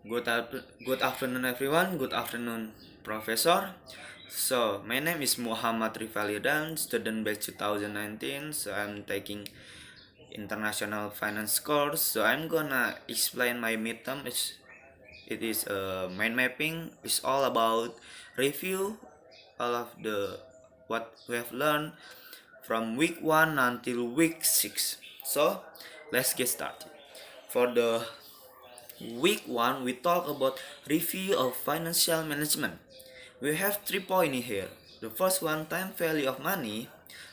Good afternoon, everyone. Good afternoon, Professor. So, my name is Muhammad Rifalidan, student batch 2019. So, I'm taking international finance course. So, I'm gonna explain my midterm. It is mind mapping. It's all about review all of the what we have learned from week 1 until week 6. So, let's get started. For the week 1, we talk about review of financial management. We have 3 points here. The first one, time value of money.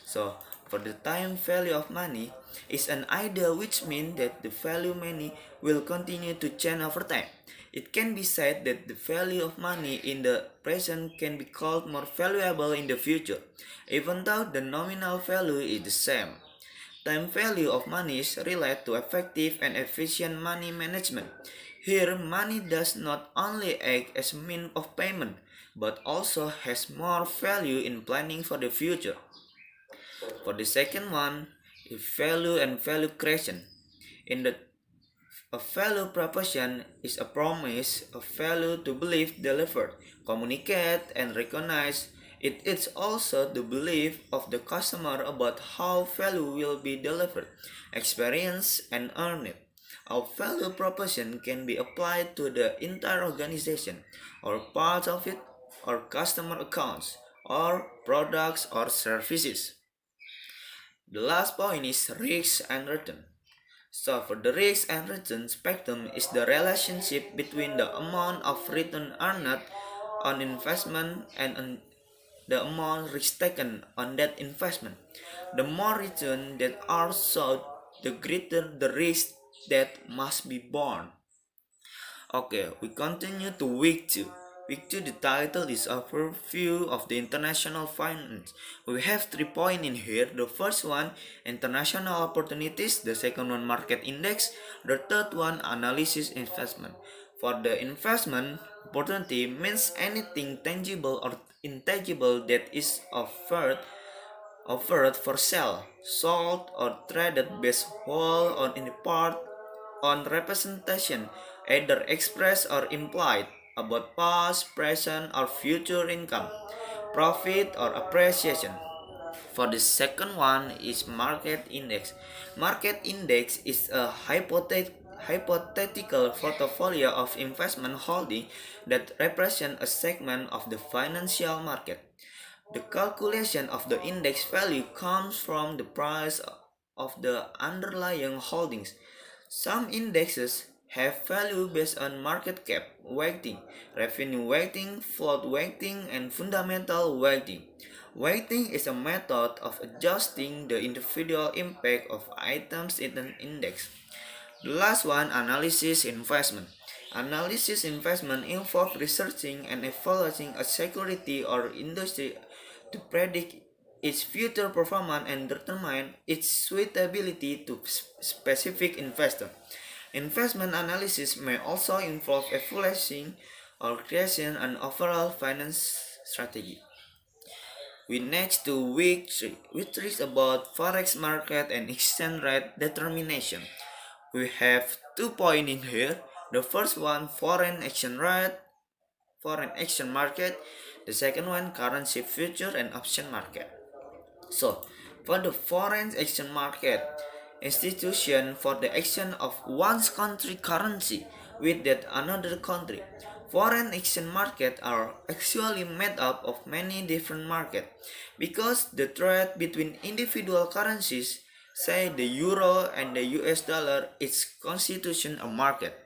So, for the time value of money is an idea which means that the value money will continue to change over time. It can be said that the value of money in the present can be called more valuable in the future, even though the nominal value is the same. Time value of money is related to effective and efficient money management. Here, money does not only act as a means of payment, but also has more value in planning for the future. For the second one, is value and value creation. In the a value proposition is a promise of value to believe delivered, communicate, and recognize. It is also the belief of the customer about how value will be delivered, experienced, and earned. A value proposition can be applied to the entire organization, or parts of it, or customer accounts, or products or services. The last point is risk and return. So for the risk and return spectrum is the relationship between the amount of return earned on investment and the amount risk taken on that investment. The more return that are sought, the greater the risk that must be borne. Okay, we continue to week 2. Week 2, the title is Overview of the International Finance. We have 3 points in here. The first one, International Opportunities. The second one, Market Index. The third one, Analysis Investment. For the investment, opportunity means anything tangible or intangible that is offered for sale, sold, or traded based whole or in part on representation, either expressed or implied, about past, present, or future income, profit, or appreciation. For the second one is market index. Market index is a hypothetical portfolio of investment holding that represent a segment of the financial market. The calculation of the index value comes from the price of the underlying holdings. Some indexes have value based on market cap weighting, revenue weighting, float weighting, and fundamental weighting. Weighting is a method of adjusting the individual impact of items in an index. The last one, analysis investment. Analysis investment involves researching and evaluating a security or industry to predict its future performance and determine its suitability to specific investor. Investment analysis may also involve evaluating or creating an overall finance strategy. We next to week 3, which is about forex market and exchange rate determination. We have 2 points in here. The first one, foreign exchange market. The second one, currency future and option market. So, for the foreign exchange market, institution for the exchange of one's country currency with that another country. Foreign exchange market are actually made up of many different markets because the trade between individual currencies, say the euro and the US dollar, is constitution a market.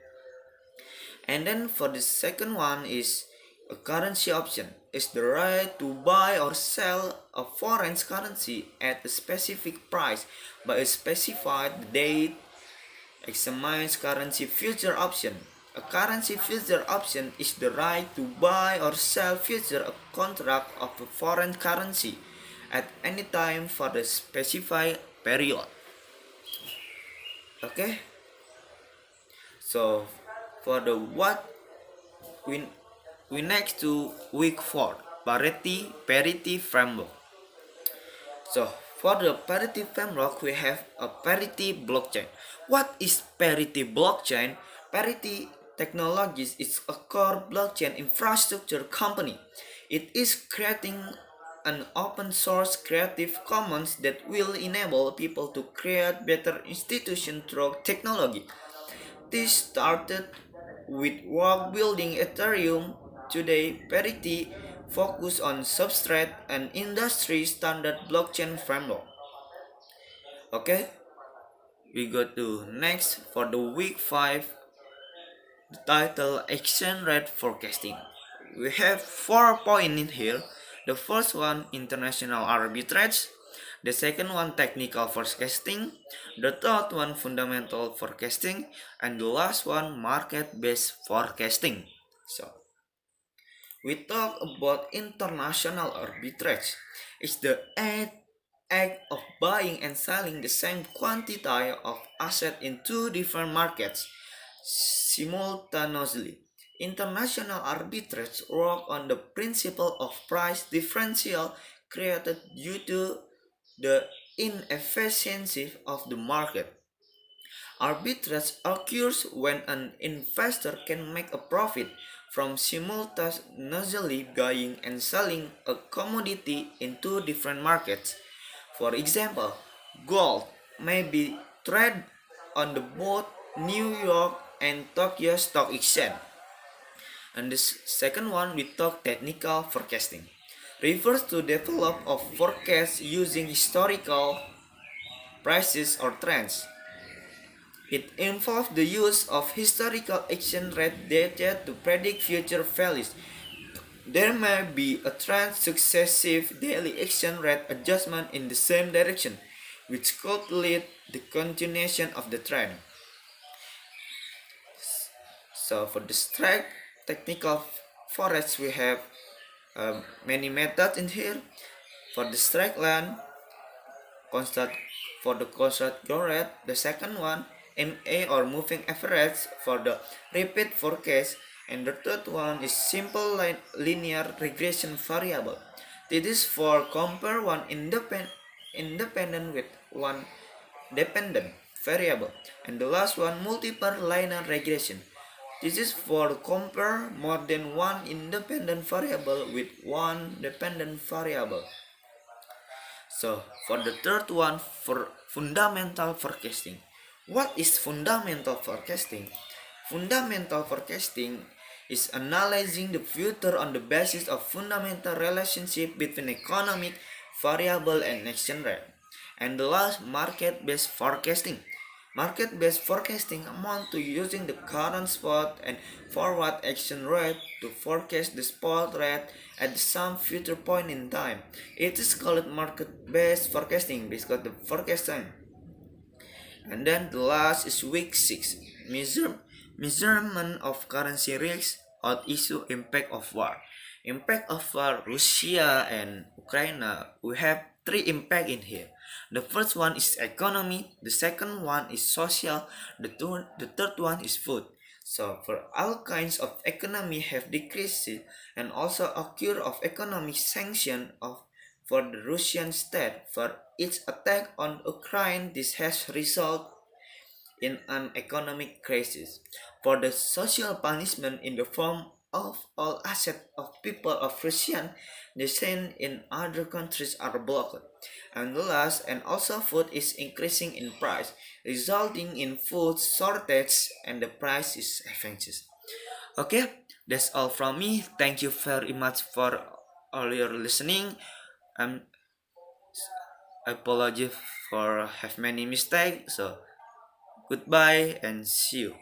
And then for the second one is a currency option. Is the right to buy or sell a foreign currency at a specific price by a specified date. Examines currency future option. A currency future option is the right to buy or sell future a contract of a foreign currency at any time for the specified period. Okay? So for the what we next to week 4, parity framework. So for the parity framework, we have a parity blockchain. What is parity blockchain? Parity Technologies is a core blockchain infrastructure company. It is creating an open source Creative Commons that will enable people to create better institutions through technology. This started with work building Ethereum. Today, Parity focus on substrate and industry standard blockchain framework. Okay, we go to next for the week 5, the title exchange rate forecasting. We have 4 points in here. The first one, international arbitrage. The second one, technical forecasting. The third one, fundamental forecasting. And the last one, market-based forecasting. So, we talk about international arbitrage. It's the act of buying and selling the same quantity of asset in two different markets simultaneously. International arbitrage work on the principle of price differential created due to the inefficiency of the market. Arbitrage occurs when an investor can make a profit from simultaneously buying and selling a commodity in two different markets. For example, gold may be traded on the both New York and Tokyo Stock Exchange. And the second one, we talk technical forecasting. Refers to develop of forecasts using historical prices or trends. It involves the use of historical exchange rate data to predict future values. There may be a trend successive daily exchange rate adjustment in the same direction, which could lead the continuation of the trend. So for the strike technical forex, we have many methods in here. For the strike line, constant for the constant growth rate. The second one, MA or moving average for the repeat forecast. And the third one is simple linear regression variable. This is for compare one independent with one dependent variable. And the last one, multiple linear regression. This is for compare more than one independent variable with one dependent variable. So for the third one, for fundamental forecasting. What is fundamental forecasting? Fundamental forecasting is analyzing the future on the basis of fundamental relationship between economic variable and exchange rate. And the last, market-based forecasting. Market-based forecasting amount to using the current spot and forward exchange rate to forecast the spot rate at some future point in time. It is called market-based forecasting because the forecast time. And then the last is week 6, measurement of currency risk or issue impact of war. Impact of war, Russia and Ukraine. We have 3 impact in here. The first one is economy, the second one is social, the third one is food. So for all kinds of economy have decreased and also occur of economic sanction of for the Russian state for its attack on Ukraine. This has resulted in an economic crisis. For the social punishment in the form of all assets of people of Russian descent in other countries are blocked. And the last, and also food is increasing in price, resulting in food shortage and the price is affected. Okay, that's all from me. Thank you very much for all your listening. I apologize for have many mistakes. So goodbye and see you.